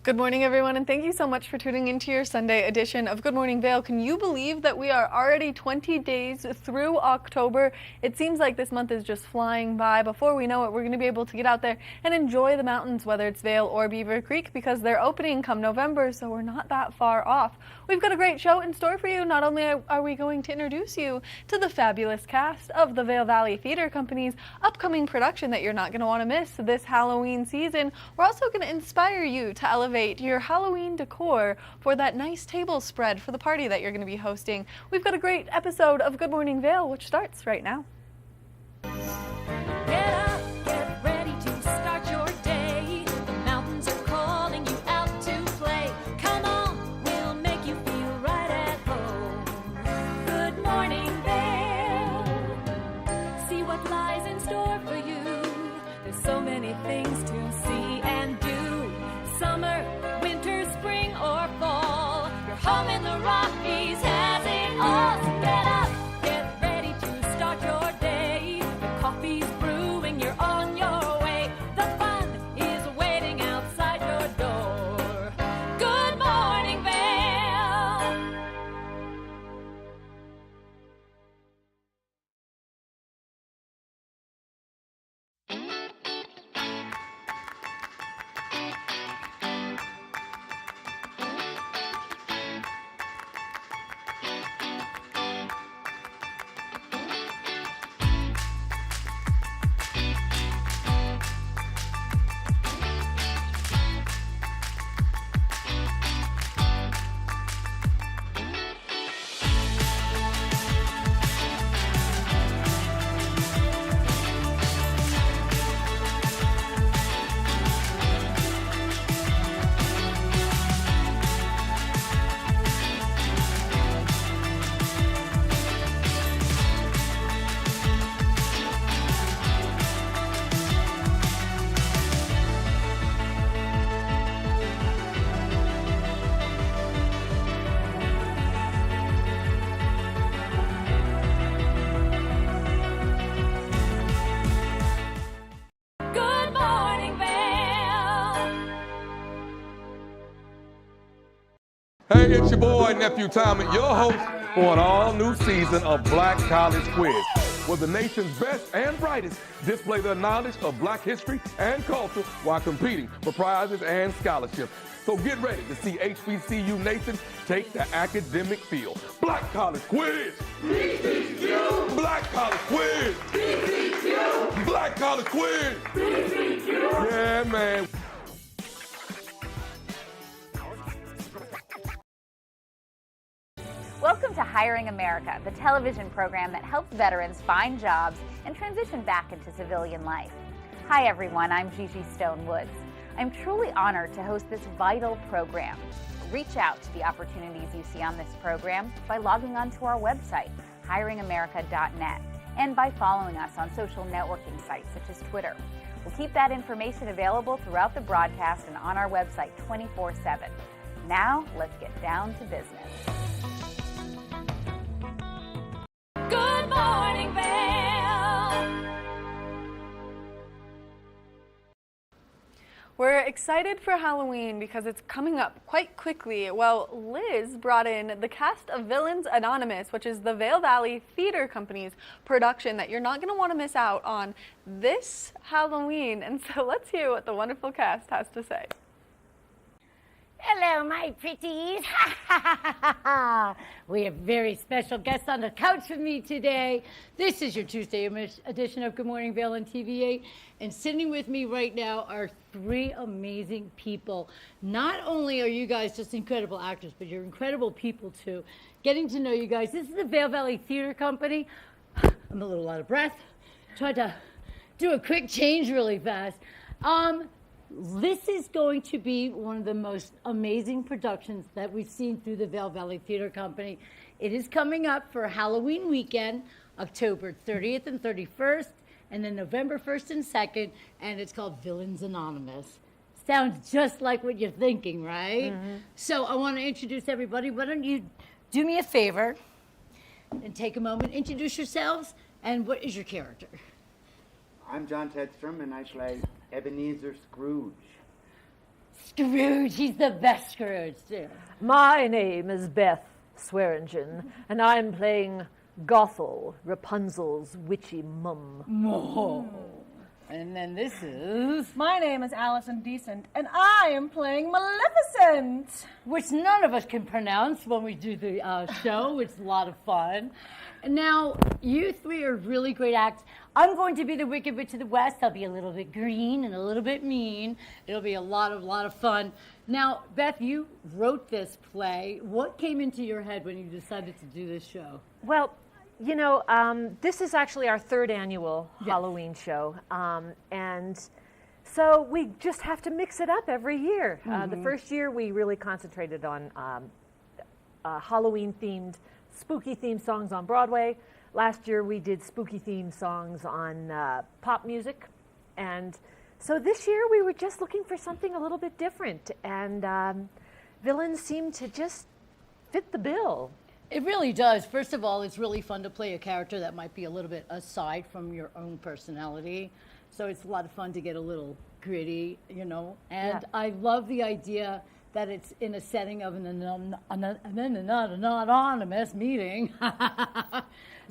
Good morning, everyone, and thank you so much for tuning into your Sunday edition of Good Morning Vail. Can you believe that we are already 20 days through October? It seems like this month is just flying by. Before we know it, we're going to be able to get out there and enjoy the mountains, whether it's Vail or Beaver Creek, because they're opening come November, so we're not that far off. We've got a great show in store for you. Not only are we going to introduce you to the fabulous cast of the Vail Valley Theater Company's upcoming production that you're not going to want to miss this Halloween season, we're also going to inspire you to elevate your Halloween decor for that nice table spread for the party that you're going to be hosting. We've got a great episode of Good Morning Vail, which starts right now. Get up, get ready to start your day. The mountains are calling you out to play. Come on, we'll make you feel right at home. Good morning, Vail. See what lies in store for you. There's so many things to see and do. Summer, winter, spring, or fall. Your home in the Rockies has it all. So get up, get ready to start your day. The coffee's brewing, you're on your way. The fun is waiting outside your door. Good morning, Vail. Good morning, Vail. Hey, it's your boy, Nephew Tommy, your host for an all-new season of Black College Quiz, where the nation's best and brightest display their knowledge of Black history and culture while competing for prizes and scholarships. So get ready to see HBCU Nation take the academic field. Black College Quiz! BCQ! Black College Quiz! BCQ! Black College Quiz! BCQ! Yeah, man. Welcome to Hiring America, the television program that helps veterans find jobs and transition back into civilian life. Hi everyone, I'm Gigi Stone Woods. I'm truly honored to host this vital program. Reach out to the opportunities you see on this program by logging onto our website, hiringamerica.net, and by following us on social networking sites such as Twitter. We'll keep that information available throughout the broadcast and on our website 24/7. Now, let's get down to business. Good morning, Vail. We're excited for Halloween because it's coming up quite quickly. Well, Liz brought in the cast of Villains Anonymous, which is the Vail Valley Theater Company's production that you're not going to want to miss out on this Halloween. And so let's hear what the wonderful cast has to say. Hello, my pretties. We have very special guests on the couch with me today. This is your Tuesday edition of Good Morning Vail on TV8. And sitting with me right now are three amazing people. Not only are you guys just incredible actors, but you're incredible people too. Getting to know you guys. This is the Vail Valley Theater Company. I'm a little out of breath. Tried to do a quick change really fast. This is going to be one of the most amazing productions that we've seen through the Vail Valley Theater Company. It is coming up for Halloween weekend, October 30th and 31st, and then November 1st and 2nd, and it's called Villains Anonymous. Sounds just like what you're thinking, right? Mm-hmm. So I want to introduce everybody. Why don't you do me a favor and take a moment, introduce yourselves, and what is your character? I'm John Tedstrom, and I play Ebenezer Scrooge. Scrooge. He's the best Scrooge, too. My name is Beth Swearingen, and I'm playing Gothel, Rapunzel's witchy mum. Oh. And then this is, My name is Allison Decent, and I am playing Maleficent. which none of us can pronounce when we do the show. It's a lot of fun. And now, you three are really great acts. I'm going to be the Wicked Witch of the West. I'll be a little bit green and a little bit mean. It'll be a lot of fun. Now, Beth, you wrote this play. What came into your head when you decided to do this show? Well, you know, this is actually our third annual Halloween show, and so we just have to mix it up every year. The first year we really concentrated on Halloween-themed, spooky-themed songs on Broadway. Last year we did spooky-themed songs on pop music, and so this year we were just looking for something a little bit different, and villains seemed to just fit the bill. It really does. First of all, it's really fun to play a character that might be a little bit aside from your own personality. So it's a lot of fun to get a little gritty, you know. And Yeah. I love the idea that it's in a setting of an anonymous meeting.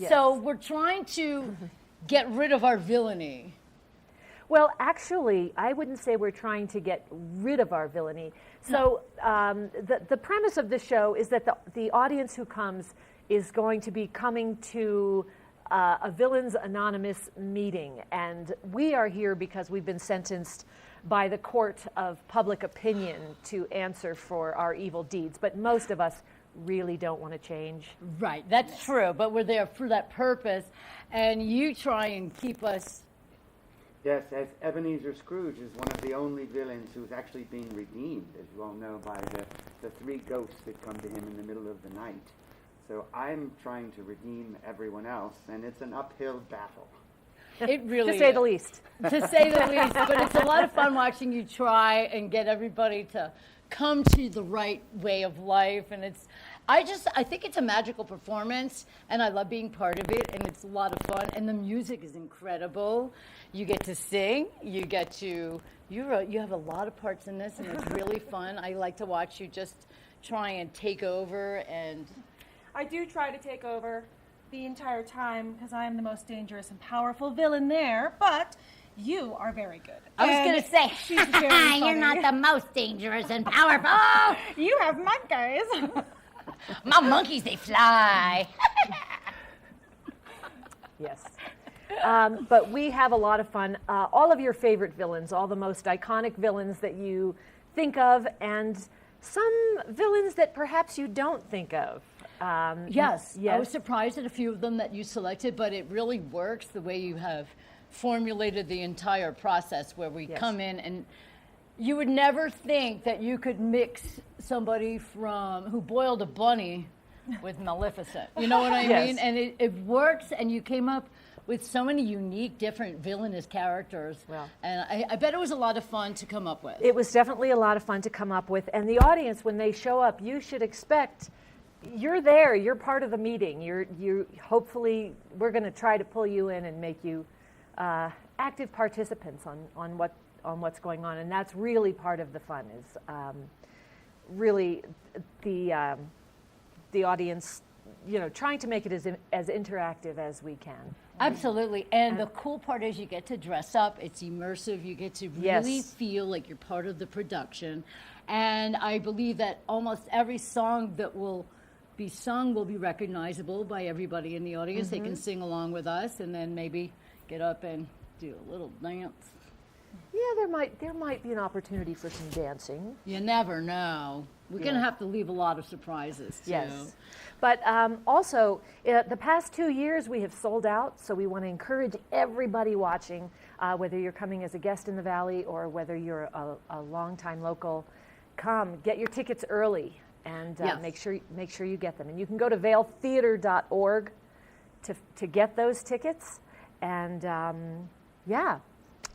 So we're trying to get rid of our villainy. Well, actually, I wouldn't say we're trying to get rid of our villainy. So the premise of the show is that the audience who comes is going to be coming to a Villains Anonymous meeting. And we are here because we've been sentenced by the court of public opinion to answer for our evil deeds. But most of us really don't want to change. Right, that's true. But we're there for that purpose. And you try and keep us. Yes, as Ebenezer Scrooge is one of the only villains who's actually being redeemed, as you all know, by the three ghosts that come to him in the middle of the night. So I'm trying to redeem everyone else, and it's an uphill battle. It really To say is. the least. To say the least, but it's a lot of fun watching you try and get everybody to come to the right way of life. And I think it's a magical performance, and I love being part of it, and it's a lot of fun. And the music is incredible. You get to sing. You have a lot of parts in this, and it's really fun. I like to watch you just try and take over. And I do try to take over the entire time because I am the most dangerous and powerful villain there, but you are very good. I was going to say, she's very funny. you're not the most dangerous and powerful. You have monkeys. My monkeys, they fly. Yes. But we have a lot of fun. All of your favorite villains, all the most iconic villains that you think of, and some villains that perhaps you don't think of. Yes, I was surprised at a few of them that you selected, but it really works the way you have formulated the entire process where we come in, and you would never think that you could mix somebody who boiled a bunny with Maleficent. You know what I mean? And it works, and you came up with so many unique, different villainous characters. Well. And I bet it was a lot of fun to come up with. It was definitely a lot of fun to come up with. And the audience, when they show up, you should expect you're there. You're part of the meeting. Hopefully, we're going to try to pull you in and make you active participants on what's going on. And that's really part of the fun. Is really the audience, trying to make it as interactive as we can. Absolutely. And the cool part is you get to dress up. It's immersive. You get to really Yes. feel like you're part of the production. And I believe that almost every song that will be sung will be recognizable by everybody in the audience. They can sing along with us and then maybe get up and do a little dance. Yeah, there might be an opportunity for some dancing. You never know. We're going to have to leave a lot of surprises, too. Yes. But also, the past 2 years we have sold out, so we want to encourage everybody watching, whether you're coming as a guest in the Valley or whether you're a longtime local, come get your tickets early and make sure you get them. And you can go to vailtheater.org to get those tickets. And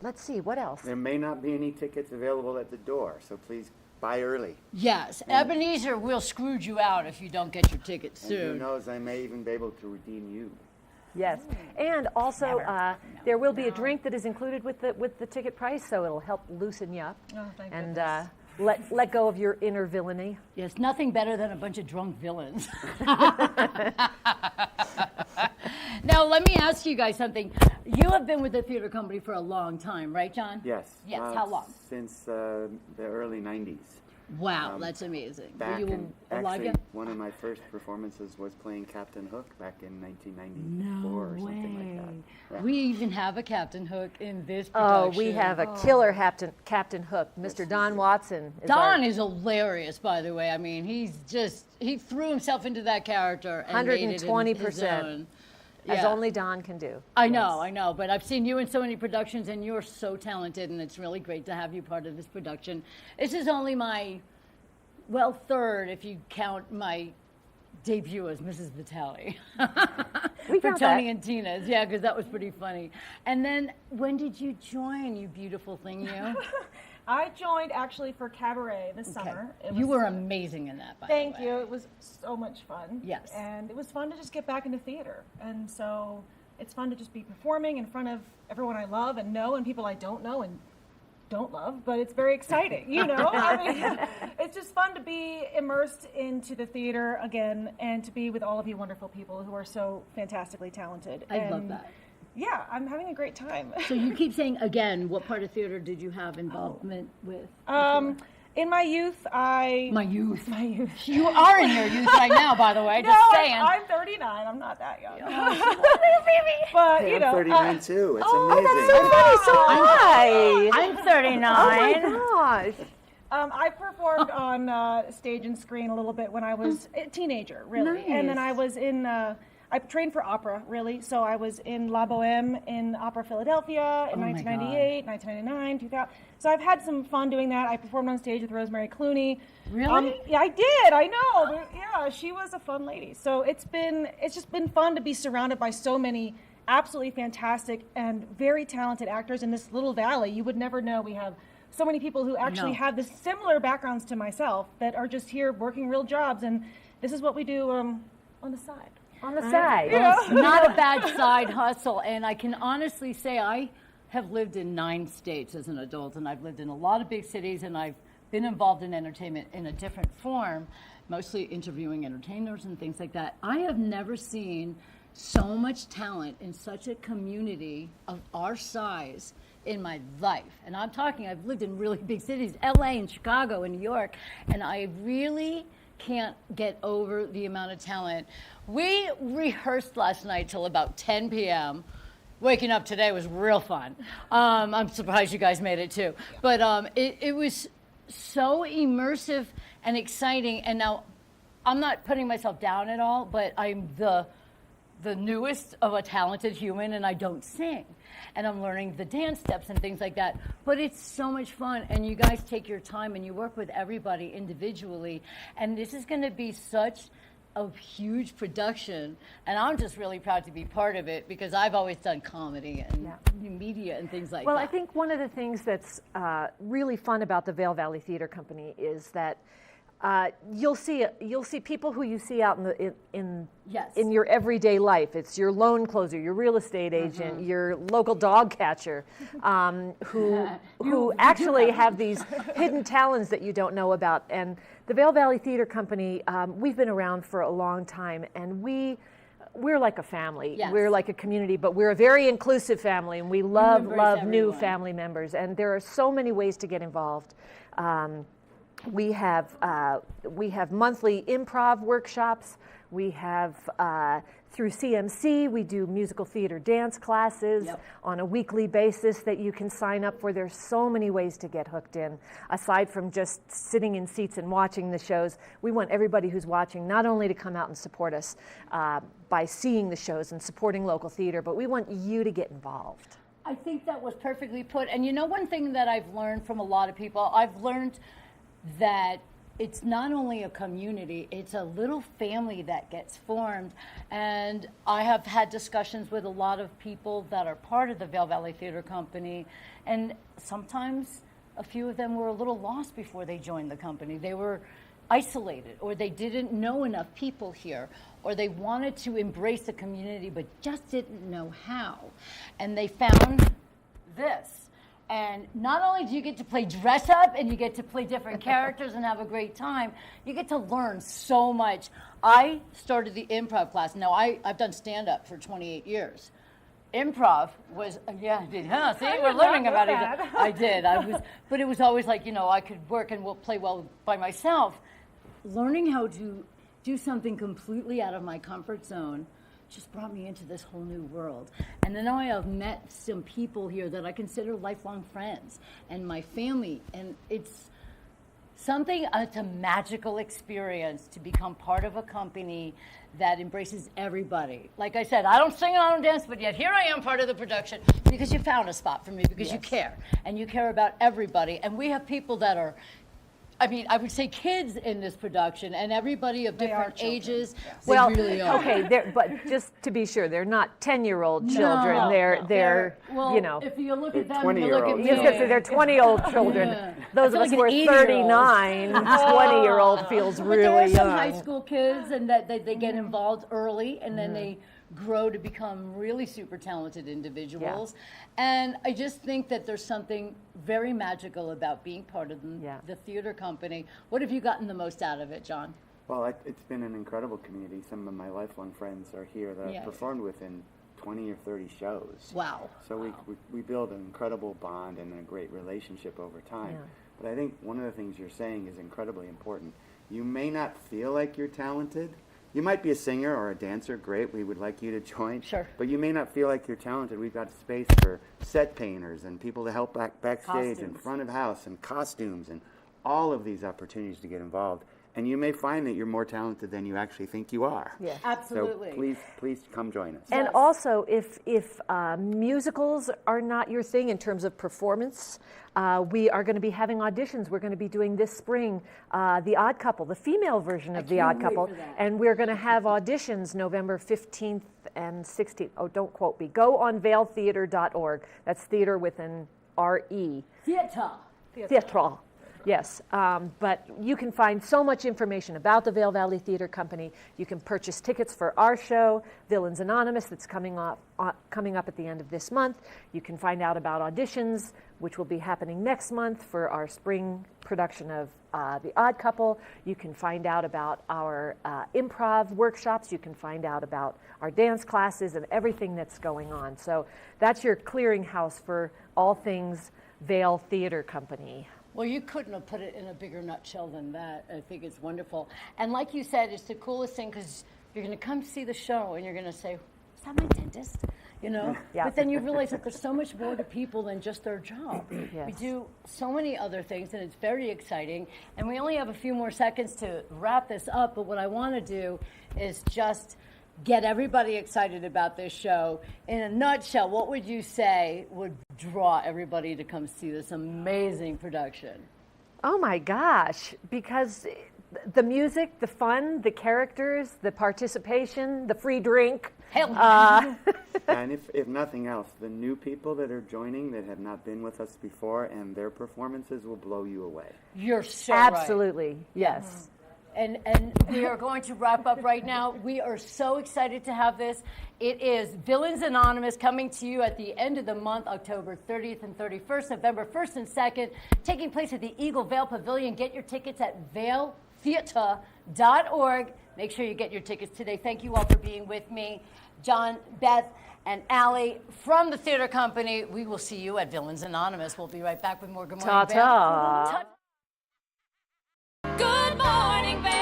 let's see, what else? There may not be any tickets available at the door, so please buy early. Yes. Ebenezer will Scrooge you out if you don't get your tickets And who soon. knows, I may even be able to redeem you. Yes, and also there will be a drink that is included with the ticket price, so it'll help loosen you up. Oh, thank and goodness. let go of your inner villainy. Yes, nothing better than a bunch of drunk villains. Now, let me ask you guys something. You have been with the theater company for a long time, right, John? Yes. Yes, how long? Since the early 90s. Wow, that's amazing. Back Were you in, alive actually, yet? one of my first performances was playing Captain Hook back in 1994 or something like that. Yeah. We even have a Captain Hook in this Oh, production. we have a killer Captain Hook, Mr. Don Watson. Don is hilarious, by the way. I mean, he threw himself into that character and made it his 120%. own. as Yeah. only Don can do. I know, but I've seen you in so many productions, and you're so talented, and it's really great to have you part of this production. This is only my, third, if you count my debut as Mrs. Vitale. We For count Tony that. and Tina's, yeah, because that was pretty funny. And then, when did you join, you beautiful thing, you? I joined actually for Cabaret this summer. It You was- were amazing in that, by the Thank way. you. It was so much fun. Yes. And it was fun to just get back into theater. And so it's fun to just be performing in front of everyone I love and know and people I don't know and don't love, but it's very exciting, you know? I mean, it's just fun to be immersed into the theater again and to be with all of you wonderful people who are so fantastically talented. I love And that. yeah, I'm having a great time. So you keep saying, again, what part of theater did you have involvement with? In my youth, My youth. My youth. You are in your youth right now, by the way, No, just saying. I'm 39. I'm not that young. But, Hey, you know. I'm 39 too. It's Oh, amazing. that's so funny. So hi. I'm 39. Oh my gosh. I performed on stage and screen a little bit when I was a teenager, really. And then I was in, I trained for opera, really. So I was in La Boheme in Opera Philadelphia in 1998, 1999, 2000. So I've had some fun doing that. I performed on stage with Rosemary Clooney. Really? Yeah, I did. I know. But, yeah, she was a fun lady. So it's just been fun to be surrounded by so many absolutely fantastic and very talented actors in this little valley. You would never know we have so many people who actually have this similar backgrounds to myself that are just here working real jobs, and this is what we do on the side. On the side. It's not a bad side hustle, and I can honestly say I have lived in 9 states as an adult, and I've lived in a lot of big cities, and I've been involved in entertainment in a different form, mostly interviewing entertainers and things like that. I have never seen so much talent in such a community of our size in my life. And I'm talking, I've lived in really big cities, LA and Chicago and New York, and I really can't get over the amount of talent. We rehearsed last night till about 10 p.m. Waking up today was real fun. I'm surprised you guys made it too. But it was so immersive and exciting. And now, I'm not putting myself down at all, but I'm the newest of a talented human, and I don't sing. And I'm learning the dance steps and things like that. But it's so much fun, and you guys take your time, and you work with everybody individually. And this is going to be such a huge production, and I'm just really proud to be part of it because I've always done comedy and media and things like Well, that. I think one of the things that's really fun about the Vail Valley Theater Company is that you'll see people who you see out in your everyday life. It's your loan closer, your real estate agent, your local dog catcher, who actually have these hidden talents that you don't know about. And the Vail Valley Theater Company, we've been around for a long time, and we're like a family. Yes. We're like a community, but we're a very inclusive family, and we love new everyone. family members. And there are so many ways to get involved. We have monthly improv workshops. We have through CMC, we do musical theater dance classes on a weekly basis that you can sign up for. There's so many ways to get hooked in. Aside from just sitting in seats and watching the shows, we want everybody who's watching not only to come out and support us by seeing the shows and supporting local theater, but we want you to get involved. I think that was perfectly put. And you know, one thing that I've learned from a lot of people, I've learned that it's not only a community, it's a little family that gets formed. And I have had discussions with a lot of people that are part of the Vail Valley Theater Company, and sometimes a few of them were a little lost before they joined the company. They were isolated, or they didn't know enough people here, or they wanted to embrace the community but just didn't know how. And they found this. And not only do you get to play dress up and you get to play different characters and have a great time, you get to learn so much. I started the improv class. Now, I've done stand-up for 28 years. Improv was, yeah, I did. Huh, see, we're learning about it. I did. But it was always like, I could work and play well by myself. Learning how to do something completely out of my comfort zone just brought me into this whole new world. And then I have met some people here that I consider lifelong friends and my family. And it's a magical experience to become part of a company that embraces everybody. Like I said, I don't sing and I don't dance, but yet here I am part of the production because you found a spot for me, because you care. And you care about everybody. And we have people that are, I would say kids in this production, and everybody of different ages. Well, they really are. okay, but just to be sure, they're not 10-year-old children. No, they're well, if you look at them, you look at me. Just gonna say they're 20-year-old children. Yeah. Those of us like who are an 80-year-old. 39, 20-year-old feels But really there are some young. high school kids, and that they get involved early, and then they grow to become really super talented individuals. And I just think that there's something very magical about being part of the theater company. What have you gotten the most out of it, John? Well, it's been an incredible community. Some of my lifelong friends are here that I've performed with in 20 or 30 shows. Wow. So we build an incredible bond and a great relationship over time. But I think one of the things you're saying is incredibly important. You may not feel like you're talented. You might be a singer or a dancer, great, we would like you to join. Sure. But you may not feel like you're talented. We've got space for set painters and people to help backstage and front of house and costumes and all of these opportunities to get involved. And you may find that you're more talented than you actually think you are. Yeah. Absolutely. So please come join us. And also, if musicals are not your thing in terms of performance, we are going to be having auditions. We're going to be doing this spring The Odd Couple, the female version of The Odd Couple. And we're going to have auditions November 15th and 16th. Oh, don't quote me. Go on vailtheater.org. That's theater with an R-E. Theatre. Yes, but you can find so much information about the Vail Valley Theater Company. You can purchase tickets for our show, Villains Anonymous, that's coming up at the end of this month. You can find out about auditions, which will be happening next month for our spring production of The Odd Couple. You can find out about our improv workshops. You can find out about our dance classes and everything that's going on. So that's your clearinghouse for all things Vail Theater Company. Well, you couldn't have put it in a bigger nutshell than that. I think it's wonderful. And like you said, it's the coolest thing because you're going to come see the show and you're going to say, is that my dentist? Yeah. But then you realize that there's so much more to people than just their job. Yes. We do so many other things, and it's very exciting. And we only have a few more seconds to wrap this up, but what I want to do is just get everybody excited about this show. In a nutshell, what would you say would draw everybody to come see this amazing production? Oh my gosh, because the music, the fun, the characters, the participation, the free drink. And if nothing else, the new people that are joining that have not been with us before and their performances will blow you away. You're so right. Absolutely, yes. And we are going to wrap up right now. We are so excited to have this. It is Villains Anonymous coming to you at the end of the month, October 30th and 31st, November 1st and 2nd, taking place at the Eagle Vail Pavilion. Get your tickets at vailtheater.org. Make sure you get your tickets today. Thank you all for being with me. John, Beth, and Allie from the theater company. We will see you at Villains Anonymous. We'll be right back with more Good Morning Vail. Ta-ta. Good morning, Vail.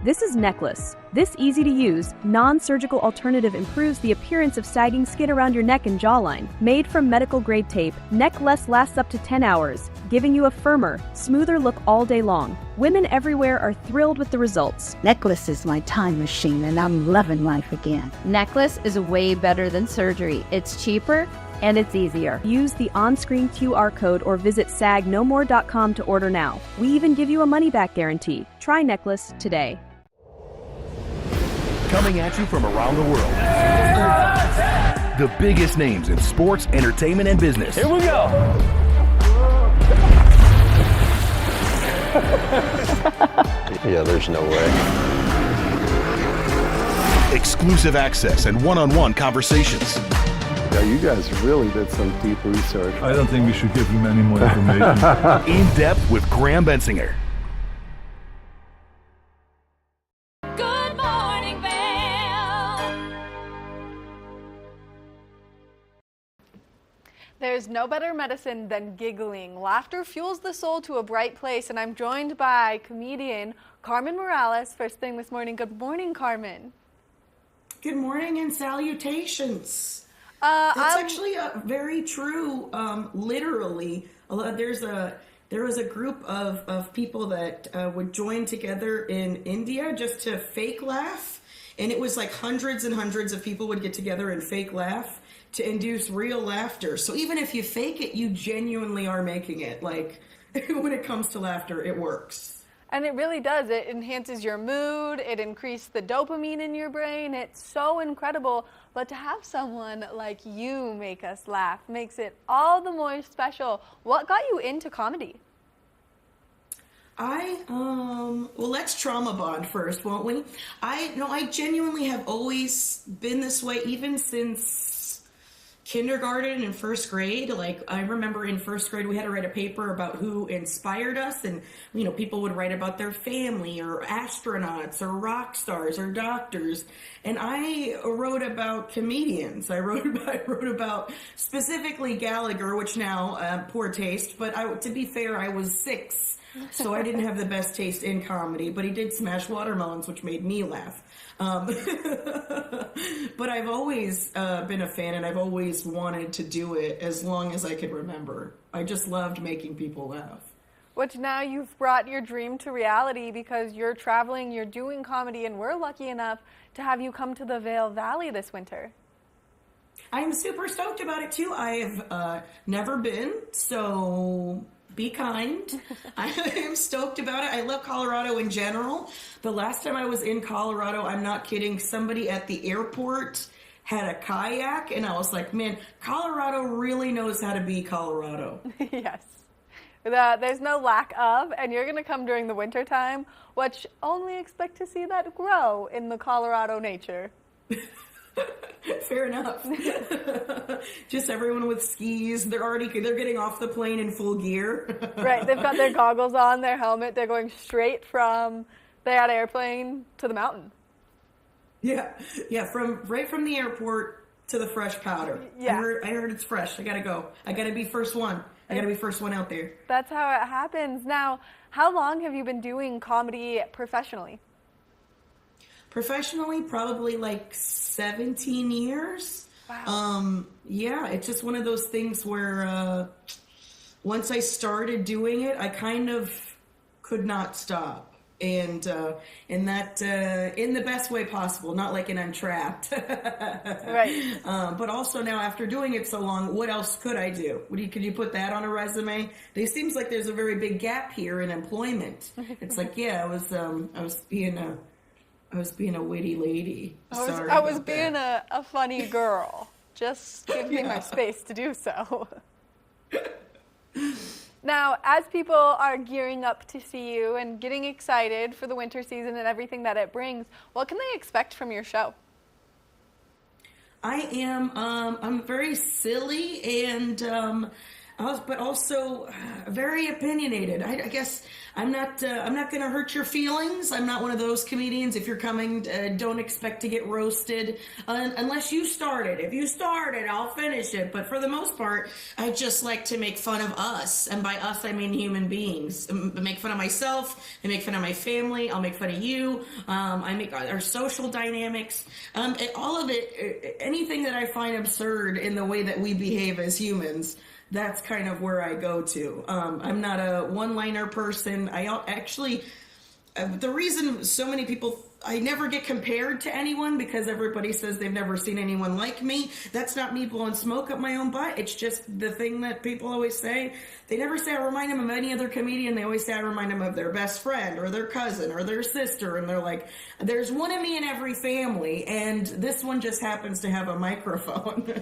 This is Necklace. This easy-to-use, non-surgical alternative improves the appearance of sagging skin around your neck and jawline. Made from medical-grade tape, Necklace lasts up to 10 hours, giving you a firmer, smoother look all day long. Women everywhere are thrilled with the results. Necklace is my time machine, and I'm loving life again. Necklace is way better than surgery. It's cheaper and it's easier. Use the on-screen QR code or visit sagnomore.com to order now. We even give you a money-back guarantee. Try Necklace today. Coming at you from around the world. The biggest names in sports, entertainment, and business. Here we go. Yeah, there's no way. exclusive access, and one-on-one conversations. Yeah, you guys really did some deep research. I don't think we should give them any more information. In Depth with Graham Bensinger. Good morning, Vail. There's no better medicine than giggling. Laughter fuels the soul to a bright place, and I'm joined by comedian Carmen Morales first thing this morning. Good morning, Carmen. Good morning and salutations. It's actually very true. Literally, there was a group of people that would join together in India just to fake laugh, and it was like hundreds and hundreds of people would get together and fake laugh to induce real laughter. So even if you fake it, you genuinely are making it. Like when it comes to laughter, it works. And it really does. It enhances your mood. It increases the dopamine in your brain. It's so incredible. But to have someone like you make us laugh makes it all the more special. What got you into comedy? Well, let's trauma bond first, won't we? I genuinely have always been this way, even since kindergarten and first grade. Like, I remember in first grade we had to write a paper about who inspired us, and people would write about their family or astronauts or rock stars or doctors, and I wrote about comedians. I wrote about specifically Gallagher, which now poor taste, but to be fair, I was 6, so I didn't have the best taste in comedy, but he did smash watermelons, which made me laugh. But I've always been a fan, and I've always wanted to do it as long as I could remember. I just loved making people laugh. Which now you've brought your dream to reality because you're traveling, you're doing comedy, and we're lucky enough to have you come to the Vail Valley this winter. I'm super stoked about it too. I've never been, so be kind. I am stoked about it. I love Colorado in general. The last time I was in Colorado, I'm not kidding, somebody at the airport had a kayak, and I was like, man, Colorado really knows how to be Colorado. Yes. There's no lack of, and you're going to come during the winter time, which only expect to see that grow in the Colorado nature. Fair enough. Just everyone with skis. They're getting off the plane in full gear. Right. They've got their goggles on, their helmet. They're going straight from that airplane to the mountain. Yeah. Right from the airport to the fresh powder. Yeah. I heard it's fresh. I gotta go. I gotta be first one. I gotta be first one out there. That's how it happens. Now, how long have you been doing comedy professionally? Professionally, probably like 17 years. Wow. Yeah, it's just one of those things where once I started doing it, I kind of could not stop. And in the best way possible, not like I'm trapped. Right. But also now, after doing it so long, what else could I do? Could you put that on a resume? It seems like there's a very big gap here in employment. It's like, yeah, I was being a witty lady. I was being a funny girl. Just give me my space to do so. Now, as people are gearing up to see you and getting excited for the winter season and everything that it brings, what can they expect from your show? I am, I'm very silly and, but also very opinionated. I guess I'm not going to hurt your feelings. I'm not one of those comedians. If you're coming, don't expect to get roasted unless you start it. If you start it, I'll finish it. But for the most part, I just like to make fun of us. And by us, I mean human beings. I make fun of myself. I make fun of my family. I'll make fun of you. I make our social dynamics. All of it, anything that I find absurd in the way that we behave as humans, that's kind of where I go to. I'm not a one-liner person. The reason so many people, I never get compared to anyone because everybody says they've never seen anyone like me. That's not me blowing smoke up my own butt. It's just the thing that people always say. They never say I remind them of any other comedian. They always say I remind them of their best friend or their cousin or their sister. And they're like, there's one of me in every family, and this one just happens to have a microphone.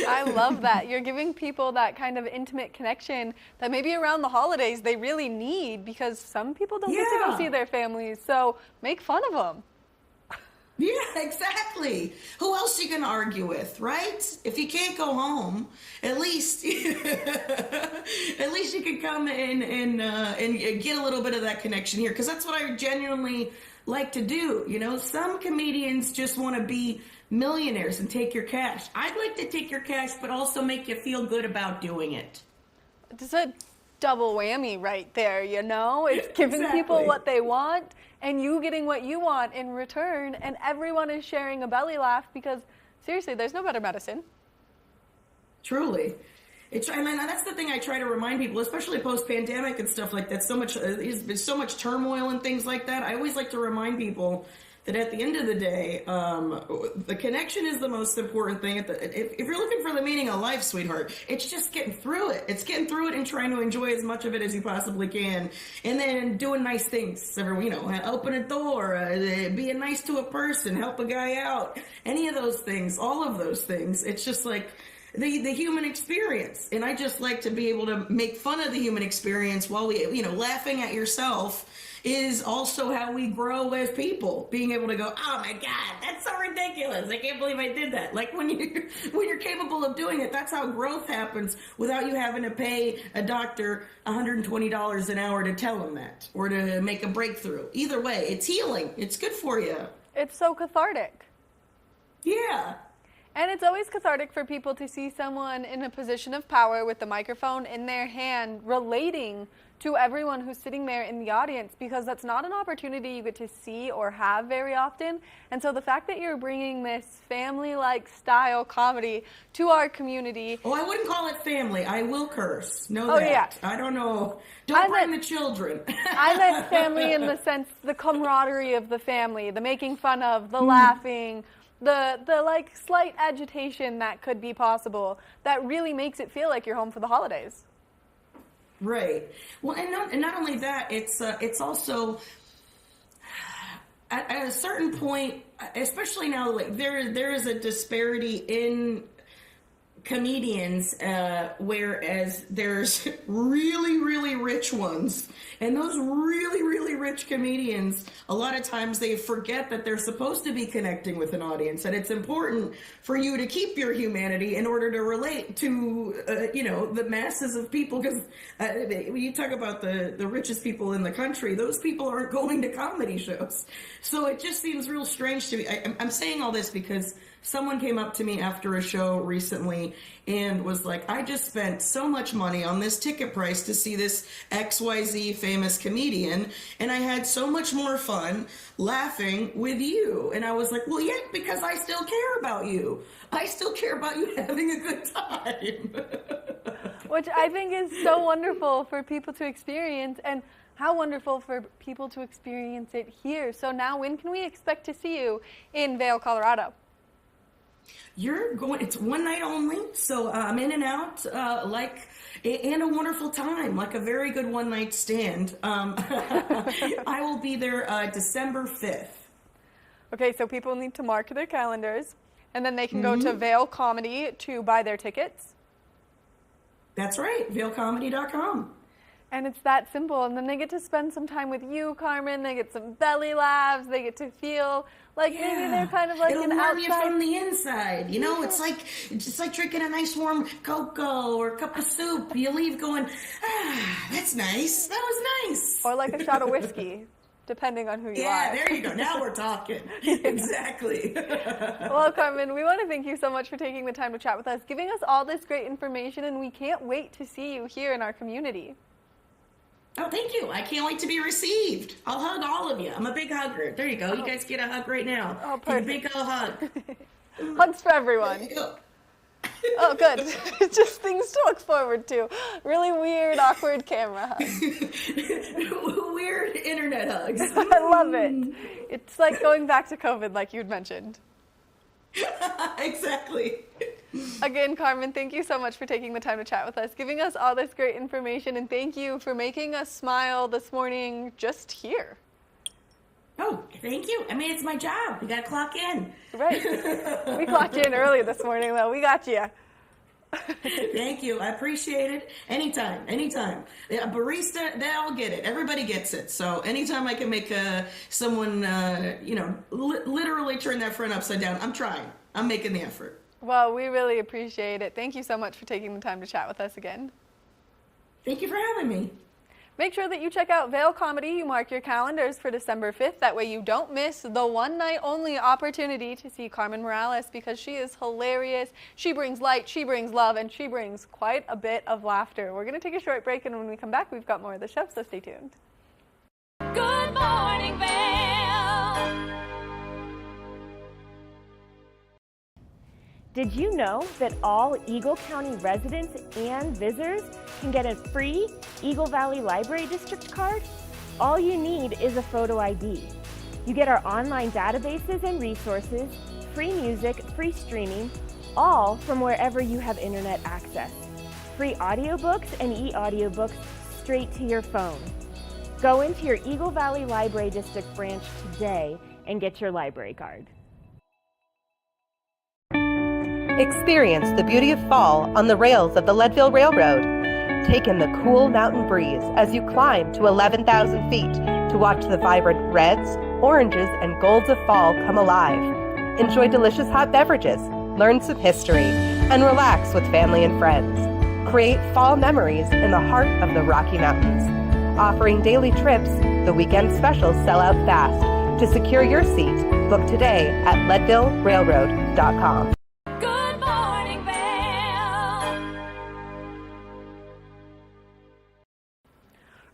I love that. You're giving people that kind of intimate connection that maybe around the holidays they really need because some people don't get to go see their families. So make fun of them. Yeah, exactly. Who else are you going to argue with, right? If you can't go home, at least at least you can come in and get a little bit of that connection here, because that's what I genuinely like to do. You know, some comedians just want to be millionaires and take your cash. I'd like to take your cash, but also make you feel good about doing it. It's a double whammy right there, you know? It's giving people what they want and you getting what you want in return, and everyone is sharing a belly laugh, because seriously, there's no better medicine. Truly. And that's the thing I try to remind people, especially post-pandemic and stuff like that. There's been so much turmoil and things like that. I always like to remind people that at the end of the day, the connection is the most important thing. If you're looking for the meaning of life, sweetheart, it's just getting through it. It's getting through it and trying to enjoy as much of it as you possibly can. And then doing nice things. You know, open a door, being nice to a person, help a guy out. Any of those things, all of those things. It's just like the human experience. And I just like to be able to make fun of the human experience while laughing at yourself is also how we grow as people. Being able to go, oh my God, that's so ridiculous. I can't believe I did that. Like when you're capable of doing it, that's how growth happens without you having to pay a doctor $120 an hour to tell him that or to make a breakthrough. Either way, it's healing. It's good for you. It's so cathartic. Yeah. And it's always cathartic for people to see someone in a position of power with the microphone in their hand relating to everyone who's sitting there in the audience, because that's not an opportunity you get to see or have very often. And so the fact that you're bringing this family-like style comedy to our community. Oh, I wouldn't call it family. I will curse. Know that. Yeah. I don't know. Don't bring the children. I meant family in the sense, the camaraderie of the family, the making fun of, the laughing, the like slight agitation that could be possible, that really makes it feel like you're home for the holidays. Right. Well, and not only that, it's also at a certain point, especially now, like there is a disparity in comedians, whereas there's really, really rich ones, and those really, really rich comedians, a lot of times they forget that they're supposed to be connecting with an audience, and it's important for you to keep your humanity in order to relate to, the masses of people, because when you talk about the richest people in the country, those people aren't going to comedy shows. So it just seems real strange to me. I'm saying all this because someone came up to me after a show recently and was like, I just spent so much money on this ticket price to see this XYZ famous comedian, and I had so much more fun laughing with you. And I was like, well, yeah, because I still care about you. I still care about you having a good time. Which I think is so wonderful for people to experience, and how wonderful for people to experience it here. So now, when can we expect to see you in Vail, Colorado? It's one night only, so I'm in and out, and a wonderful time, like a very good one night stand. I will be there December 5th. Okay, so people need to mark their calendars, and then they can go to Vail Comedy to buy their tickets. That's right, vailcomedy.com. And it's that simple. And then they get to spend some time with you, Carmen. They get some belly laughs. They get to feel like maybe they're kind of like It'll an warm outside. you from the inside. You know, it's like drinking a nice warm cocoa or a cup of soup. You leave going, that's nice. That was nice. Or like a shot of whiskey, depending on who you are. Yeah, there you go. Now we're talking. Exactly. Well, Carmen, we want to thank you so much for taking the time to chat with us, giving us all this great information, and we can't wait to see you here in our community. Oh, thank you. I can't wait to be received. I'll hug all of you. I'm a big hugger. There you go. You guys get a hug right now. Oh, perfect. Get a big old hug. Hugs for everyone. Oh, good. It's just things to look forward to. Really weird, awkward camera hugs. Weird internet hugs. I love it. It's like going back to COVID, like you'd mentioned. Exactly. Again, Carmen, thank you so much for taking the time to chat with us, giving us all this great information, and thank you for making us smile this morning just here. Oh, thank you. I mean, it's my job. We got to clock in. Right. We clocked in early this morning, though. We got you. Thank you. I appreciate it. Anytime. A barista, they all get it. Everybody gets it. So anytime I can make someone, literally turn that front upside down, I'm trying. I'm making the effort. Well, we really appreciate it. Thank you so much for taking the time to chat with us again. Thank you for having me. Make sure that you check out Vail Comedy. You mark your calendars for December 5th. That way you don't miss the one-night-only opportunity to see Carmen Morales, because she is hilarious. She brings light, she brings love, and she brings quite a bit of laughter. We're going to take a short break, and when we come back, we've got more of the show, so stay tuned. Good morning, Vail. Did you know that all Eagle County residents and visitors can get a free Eagle Valley Library District card? All you need is a photo ID. You get our online databases and resources, free music, free streaming, all from wherever you have internet access. Free audiobooks and e-audiobooks straight to your phone. Go into your Eagle Valley Library District branch today and get your library card. Experience the beauty of fall on the rails of the Leadville Railroad. Take in the cool mountain breeze as you climb to 11,000 feet to watch the vibrant reds, oranges, and golds of fall come alive. Enjoy delicious hot beverages, learn some history, and relax with family and friends. Create fall memories in the heart of the Rocky Mountains. Offering daily trips, the weekend specials sell out fast. To secure your seat, book today at leadvillerailroad.com.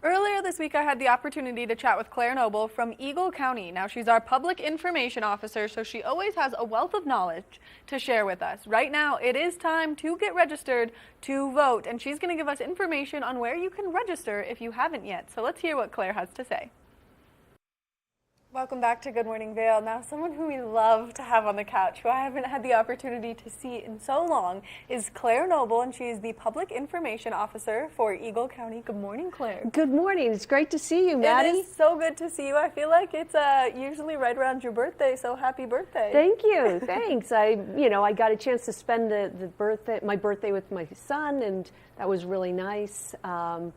Earlier this week, I had the opportunity to chat with Claire Noble from Eagle County. Now, she's our public information officer, so she always has a wealth of knowledge to share with us. Right now, it is time to get registered to vote, and she's going to give us information on where you can register if you haven't yet. So let's hear what Claire has to say. Welcome back to Good Morning Vail. Now, someone who we love to have on the couch, who I haven't had the opportunity to see in so long, is Claire Noble, and she is the Public Information Officer for Eagle County. Good morning, Claire. Good morning. It's great to see you, Maddie. It is so good to see you. I feel like it's usually right around your birthday, so happy birthday. Thank you. Thanks. I got a chance to spend my birthday with my son, and that was really nice. The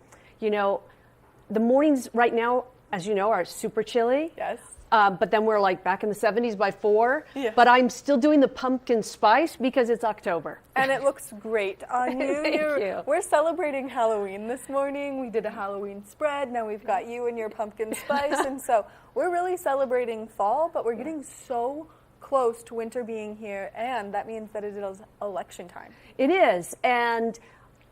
mornings right now, as you know, are super chilly. Yes. But then we're like back in the 70s by 4. Yeah. But I'm still doing the pumpkin spice because it's October. And it looks great on you. Thank you. We're celebrating Halloween this morning. We did a Halloween spread. Now we've got you and your pumpkin spice. And so we're really celebrating fall, but we're getting so close to winter being here. And that means that it is election time. It is. And,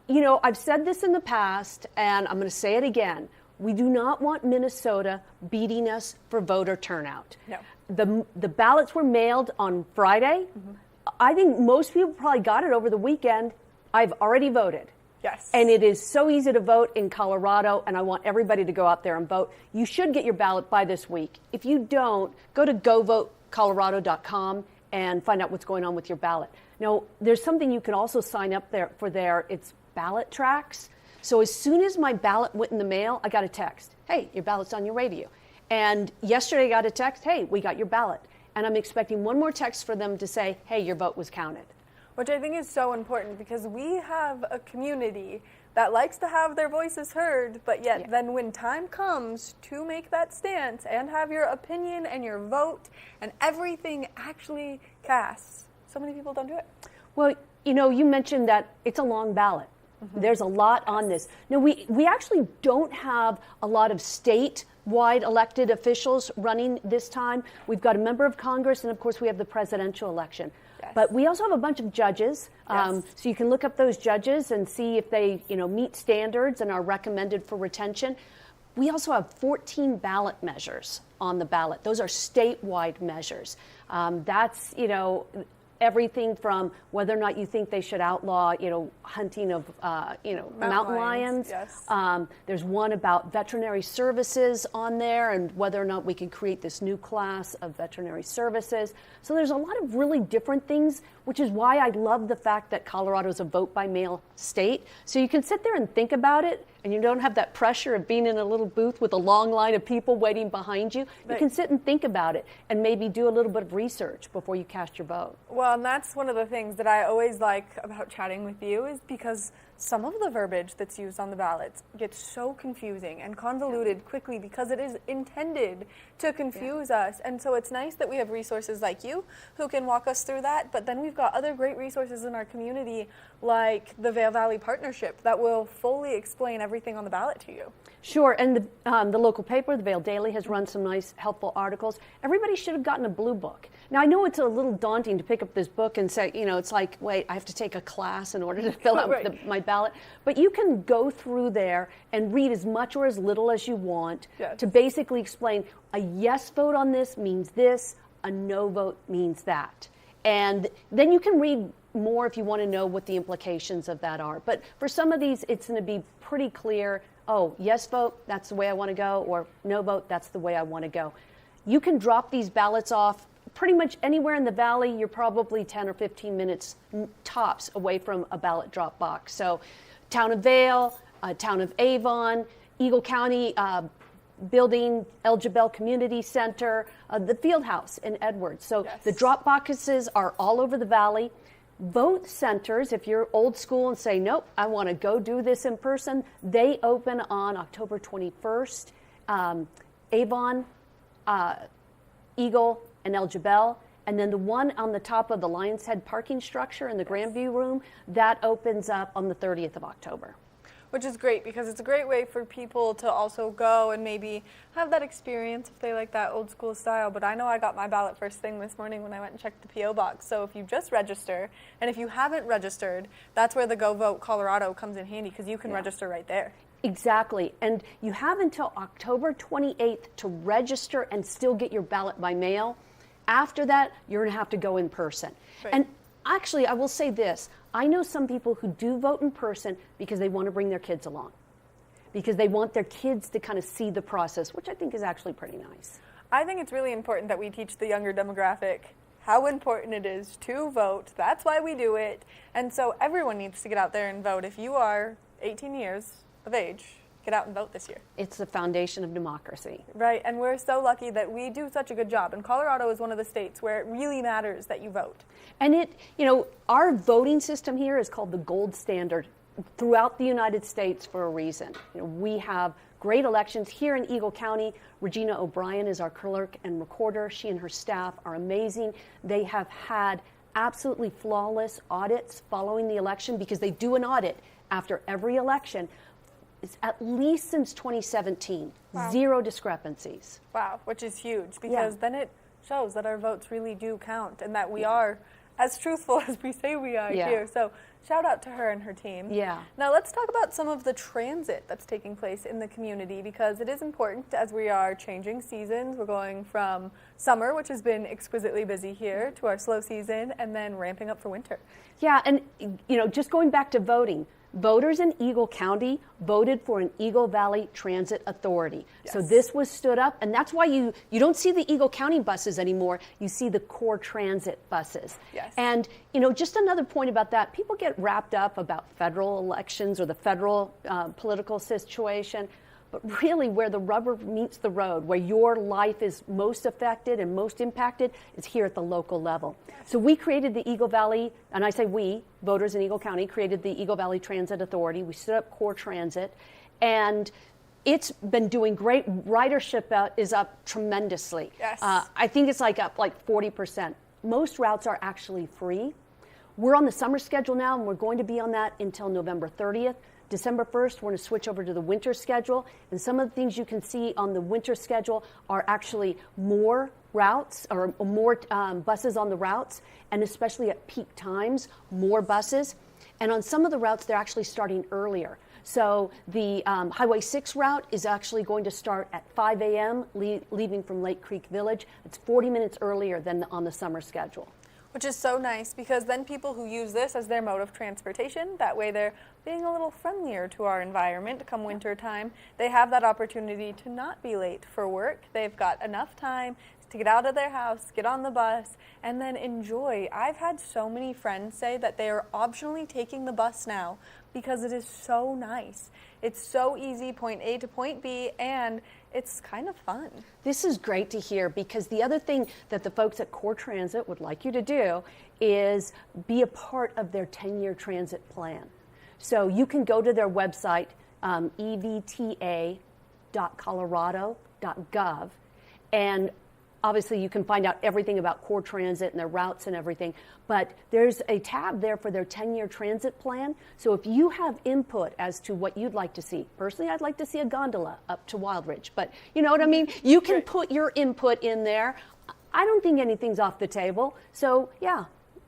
I've said this in the past, and I'm going to say it again. We do not want Minnesota beating us for voter turnout. No. The ballots were mailed on Friday. Mm-hmm. I think most people probably got it over the weekend. I've already voted. Yes. And it is so easy to vote in Colorado, and I want everybody to go out there and vote. You should get your ballot by this week. If you don't, go to govotecolorado.com and find out what's going on with your ballot. Now, there's something you can also sign up there. It's ballot tracks. So as soon as my ballot went in the mail, I got a text. Hey, your ballot's on your radio. And yesterday I got a text, hey, we got your ballot. And I'm expecting one more text for them to say, hey, your vote was counted. Which I think is so important, because we have a community that likes to have their voices heard, but yet then when time comes to make that stance and have your opinion and your vote and everything actually casts, so many people don't do it. Well, you mentioned that it's a long ballot. Mm-hmm. There's a lot on this. Now, we actually don't have a lot of statewide elected officials running this time. We've got a member of Congress, and of course we have the presidential election. Yes. But we also have a bunch of judges, so you can look up those judges and see if they meet standards and are recommended for retention. We also have 14 ballot measures on the ballot. Those are statewide measures. That's, everything from whether or not you think they should outlaw, hunting of, mountain lions. Yes. There's one about veterinary services on there and whether or not we can create this new class of veterinary services. So there's a lot of really different things, which is why I love the fact that Colorado is a vote by mail state. So you can sit there and think about it. and you don't have that pressure of being in a little booth with a long line of people waiting behind you. You can sit and think about it and maybe do a little bit of research before you cast your vote. Well, and that's one of the things that I always like about chatting with you is because some of the verbiage that's used on the ballots gets so confusing and convoluted quickly because it is intended to confuse us. And so it's nice that we have resources like you who can walk us through that. But then we've got other great resources in our community like the Vail Valley Partnership that will fully explain everything on the ballot to you. Sure, and the local paper, the Vail Daily, has run some nice, helpful articles. Everybody should have gotten a blue book. Now, I know it's a little daunting to pick up this book and say, you know, it's like, wait, I have to take a class in order to fill out my ballot. But you can go through there and read as much or as little as you want to basically explain a yes vote on this means this, a no vote means that. And then you can read more if you want to know what the implications of that are. But for some of these, it's going to be pretty clear. Oh, yes vote, that's the way I want to go, or no vote, that's the way I want to go. You can drop these ballots off pretty much anywhere in the valley. You're probably 10 or 15 minutes tops away from a ballot drop box. So town of Vail, town of Avon, Eagle County building, El Jabel Community Center, the field house in Edwards. So the drop boxes are all over the valley. Vote centers, if you're old school and say, nope, I want to go do this in person, they open on October 21st. Avon, Eagle, and El Jabel. And then the one on the top of the Lion's Head parking structure in the Grandview Room, that opens up on the 30th of October. Which is great because it's a great way for people to also go and maybe have that experience if they like that old school style. But I know I got my ballot first thing this morning when I went and checked the P.O. box. So if you just register, and if you haven't registered, that's where the Go Vote Colorado comes in handy because you can register right there. Exactly. And you have until October 28th to register and still get your ballot by mail. After that, you're going to have to go in person. Right. And actually, I will say this. I know some people who do vote in person because they want to bring their kids along, because they want their kids to kind of see the process, which I think is actually pretty nice. I think it's really important that we teach the younger demographic how important it is to vote. That's why we do it. And so everyone needs to get out there and vote. If you are 18 years of age, get out and vote this year. It's the foundation of democracy. Right, and we're so lucky that we do such a good job. And Colorado is one of the states where it really matters that you vote. And it, you know, our voting system here is called the gold standard throughout the United States for a reason. You know, we have great elections here in Eagle County. Regina O'Brien is our clerk and recorder. She and her staff are amazing. They have had absolutely flawless audits following the election because they do an audit after every election. It's at least since 2017, zero discrepancies. Wow, which is huge because then it shows that our votes really do count and that we are as truthful as we say we are here. So shout out to her and her team. Yeah. Now let's talk about some of the transit that's taking place in the community because it is important as we are changing seasons. We're going from summer, which has been exquisitely busy here, to our slow season and then ramping up for winter. Yeah, and you know, just going back to voting, voters in Eagle County voted for an Eagle Valley Transit Authority. So this was stood up, and that's why you don't see the Eagle County buses anymore. You see the core transit buses. Yes. And, you know, just another point about that, people get wrapped up about federal elections or the federal political situation. But really where the rubber meets the road, where your life is most affected and most impacted, is here at the local level. So we created the Eagle Valley, and I say we, voters in Eagle County, created the Eagle Valley Transit Authority. We stood up core transit, and it's been doing great. Ridership is up tremendously. Yes. I think it's up 40%. Most routes are actually free. We're on the summer schedule now, and we're going to be on that until November 30th. December 1st, we're going to switch over to the winter schedule. And some of the things you can see on the winter schedule are actually more routes or more buses on the routes, and especially at peak times, more buses. And on some of the routes, they're actually starting earlier. So the Highway 6 route is actually going to start at 5 a.m., leaving from Lake Creek Village. It's 40 minutes earlier than on the summer schedule. Which is so nice because then people who use this as their mode of transportation, that way they're being a little friendlier to our environment come winter time. They have that opportunity to not be late for work. They've got enough time to get out of their house, get on the bus, and then enjoy. I've had so many friends say that they are optionally taking the bus now because it is so nice. It's so easy, point A to point B, and it's kind of fun. This is great to hear, because the other thing that the folks at Core Transit would like you to do is be a part of their 10-year transit plan. So you can go to their website, evta.colorado.gov, and obviously you can find out everything about Core Transit and their routes and everything, but there's a tab there for their 10-year transit plan. So if you have input as to what you'd like to see, personally I'd like to see a gondola up to Wildridge, but you know what I mean? You can put your input in there. I don't think anything's off the table, so yeah,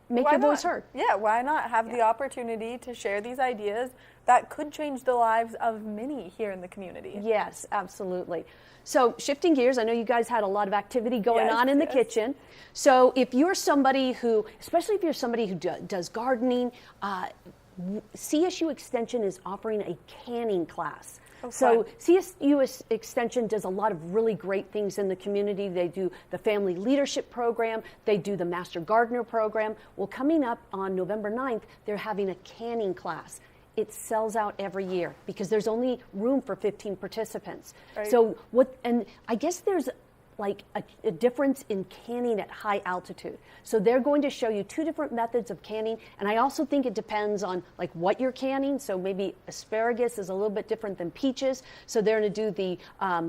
make your voice heard. Yeah, why not have the opportunity to share these ideas that could change the lives of many here in the community? Yes, absolutely. So shifting gears, I know you guys had a lot of activity going on in the kitchen. So if you're somebody who, especially if you're somebody who does gardening, CSU Extension is offering a canning class. So CSU Extension does a lot of really great things in the community. They do the Family Leadership Program. They do the Master Gardener Program. Well, coming up on November 9th, they're having a canning class. It sells out every year because there's only room for 15 participants. Right. So and I guess there's like a difference in canning at high altitude. So they're going to show you 2 different methods of canning, and I also think it depends on like what you're canning. So maybe asparagus is a little bit different than peaches. So they're going to do the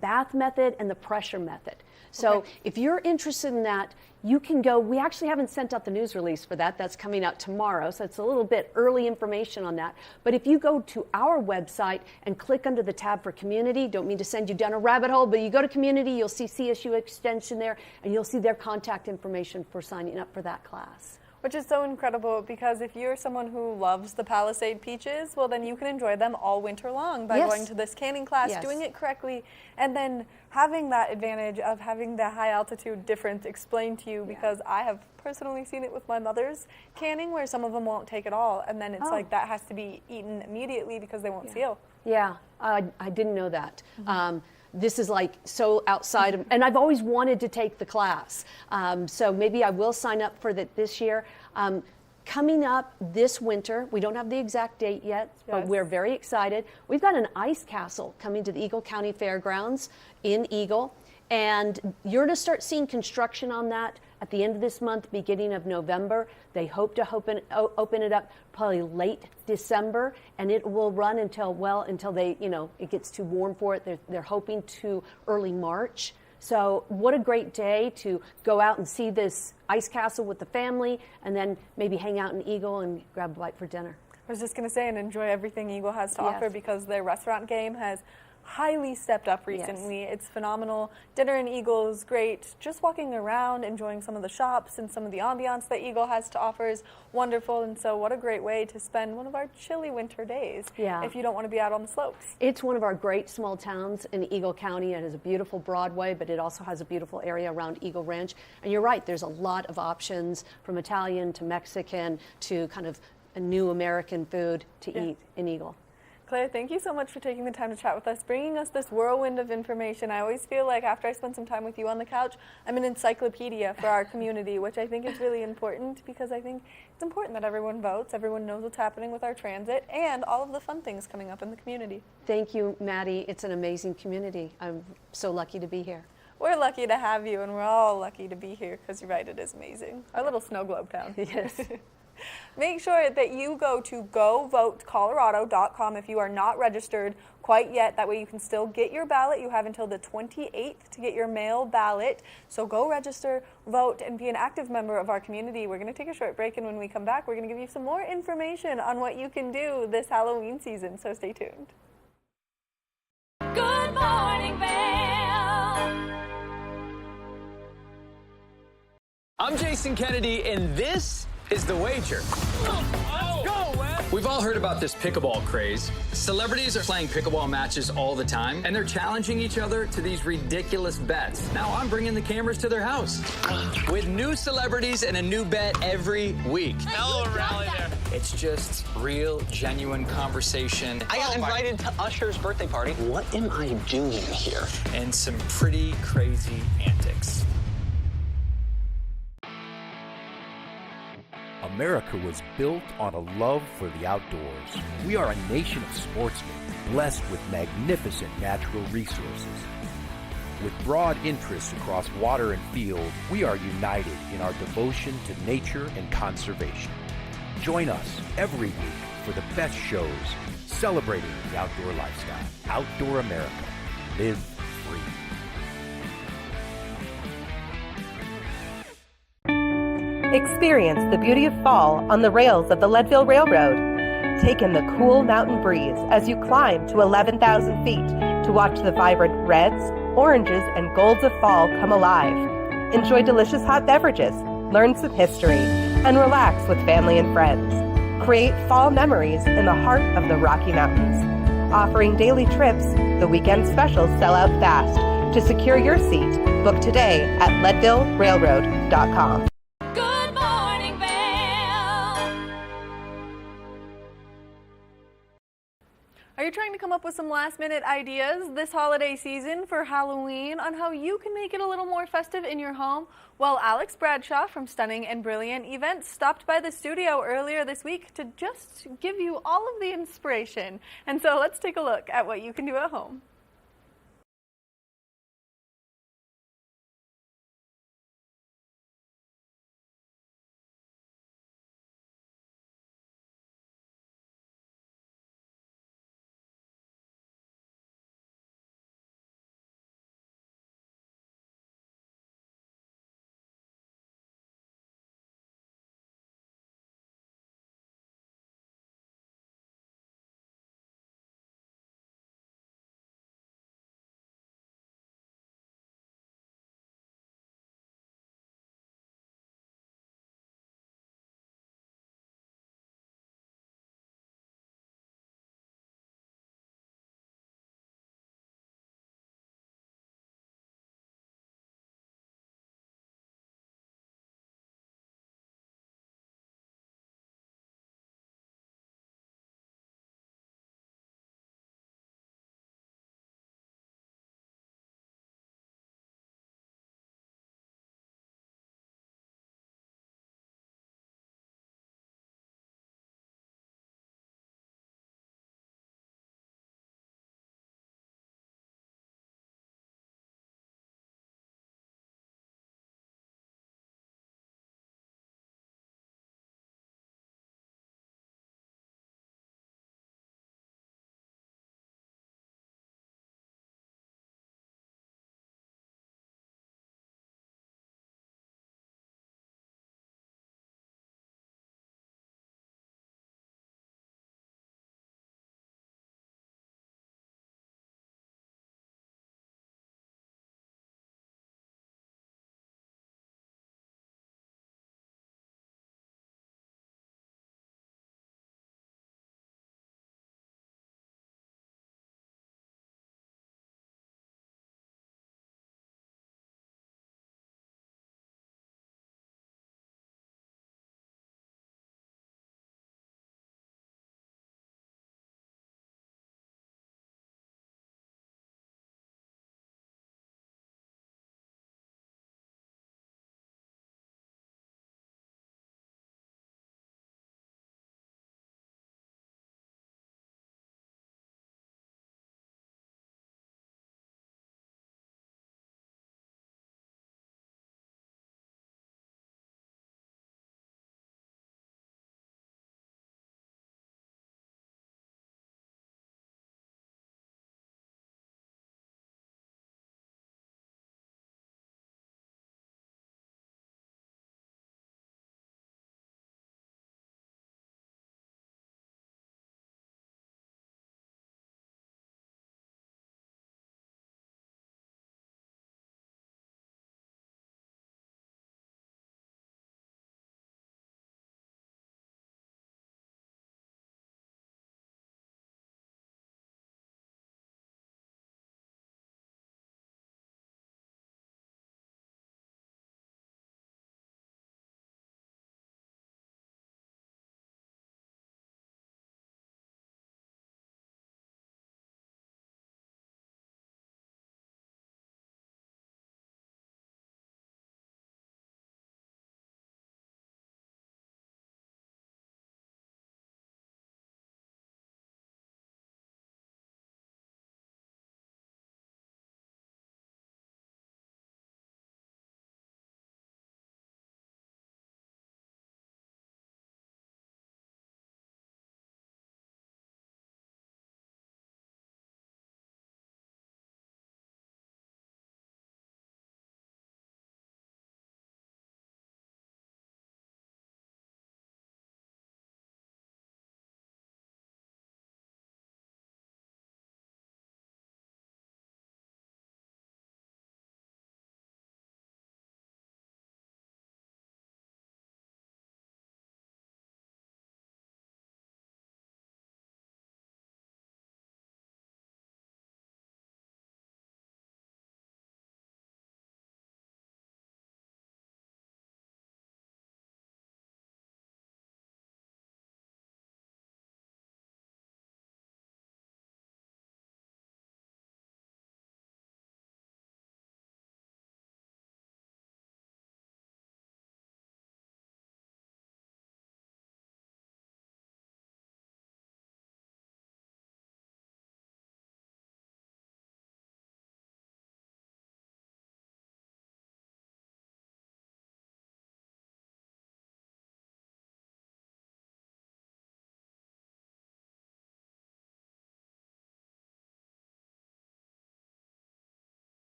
bath method and the pressure method. So if you're interested in that, you can go. We actually haven't sent out the news release for that. That's coming out tomorrow, so it's a little bit early information on that. But if you go to our website and click under the tab for community, don't mean to send you down a rabbit hole, but you go to community, you'll see CSU Extension there, and you'll see their contact information for signing up for that class. Which is so incredible, because if you're someone who loves the Palisade peaches, well, then you can enjoy them all winter long by going to this canning class, doing it correctly, and then having that advantage of having the high altitude difference explained to you, because I have personally seen it with my mother's canning where some of them won't take it all, and then it's like that has to be eaten immediately because they won't seal. Yeah, I didn't know that. This is like so outside of, and I've always wanted to take the class. So maybe I will sign up for that this year. Coming up this winter, we don't have the exact date yet, but we're very excited. We've got an ice castle coming to the Eagle County Fairgrounds in Eagle, and you're going to start seeing construction on that at the end of this month, beginning of November. They hope to open it up probably late December, and it will run until they, it gets too warm for it. They're hoping to early March. So what a great day to go out and see this ice castle with the family, and then maybe hang out in Eagle and grab a bite for dinner. I was just going to say, and enjoy everything Eagle has to offer, because their restaurant game has highly stepped up recently. It's phenomenal. Dinner in Eagle is great. Just walking around, enjoying some of the shops and some of the ambiance that Eagle has to offer is wonderful. And so what a great way to spend one of our chilly winter days if you don't want to be out on the slopes. It's one of our great small towns in Eagle County. It has a beautiful Broadway, but it also has a beautiful area around Eagle Ranch. And you're right, there's a lot of options, from Italian to Mexican to kind of a new American food to eat in Eagle. Claire, thank you so much for taking the time to chat with us, bringing us this whirlwind of information. I always feel like after I spend some time with you on the couch, I'm an encyclopedia for our community, which I think is really important, because I think it's important that everyone votes, everyone knows what's happening with our transit, and all of the fun things coming up in the community. Thank you, Maddie. It's an amazing community. I'm so lucky to be here. We're lucky to have you, and we're all lucky to be here, because you're right, it is amazing. Our little snow globe town. Yes. Make sure that you go to govotecolorado.com if you are not registered quite yet. That way you can still get your ballot. You have until the 28th to get your mail ballot. So go register, vote, and be an active member of our community. We're going to take a short break, and when we come back, we're going to give you some more information on what you can do this Halloween season. So stay tuned. Good morning, Vail. I'm Jason Kennedy, and this is The Wager. Let's go, man. We've all heard about this pickleball craze. Celebrities are playing pickleball matches all the time, and they're challenging each other to these ridiculous bets. Now I'm bringing the cameras to their house with new celebrities and a new bet every week. Hell of a rally there. It's just real, genuine conversation. I got invited to Usher's birthday party. What am I doing here? And some pretty crazy antics. America was built on a love for the outdoors. We are a nation of sportsmen, blessed with magnificent natural resources. With broad interests across water and field, we are united in our devotion to nature and conservation. Join us every week for the best shows celebrating the outdoor lifestyle. Outdoor America. Live free. Experience the beauty of fall on the rails of the Leadville Railroad. Take in the cool mountain breeze as you climb to 11,000 feet to watch the vibrant reds, oranges, and golds of fall come alive. Enjoy delicious hot beverages, learn some history, and relax with family and friends. Create fall memories in the heart of the Rocky Mountains. Offering daily trips, the weekend specials sell out fast. To secure your seat, book today at leadvillerailroad.com. Good morning, Vail. Are you trying to come up with some last-minute ideas this holiday season for Halloween on how you can make it a little more festive in your home? Well, Alex Bradshaw from Stunning and Brilliant Events stopped by the studio earlier this week to just give you all of the inspiration. And so let's take a look at what you can do at home.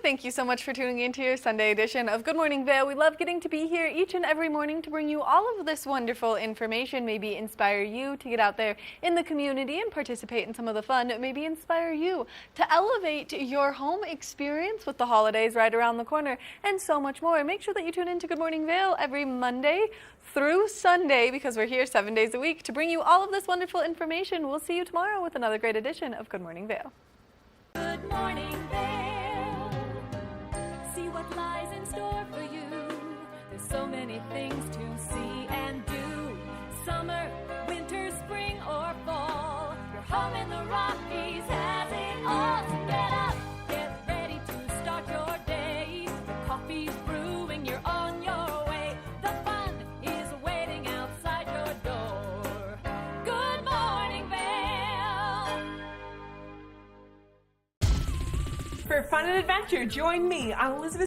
Thank you so much for tuning into your Sunday edition of Good Morning Vail. We love getting to be here each and every morning to bring you all of this wonderful information, maybe inspire you to get out there in the community and participate in some of the fun, maybe inspire you to elevate your home experience with the holidays right around the corner, and so much more. Make sure that you tune in to Good Morning Vail every Monday through Sunday, because we're here 7 days a week to bring you all of this wonderful information. We'll see you tomorrow with another great edition of Good Morning Vail. Good morning, Vail. See what lies in store for you. There's so many things to see and do. Summer, winter, spring, or fall. Your home in the Rockies has it all. So get up, get ready to start your day. The coffee's brewing, you're on your way. The fun is waiting outside your door. Good morning, Vail. For fun and adventure, join me on Elizabeth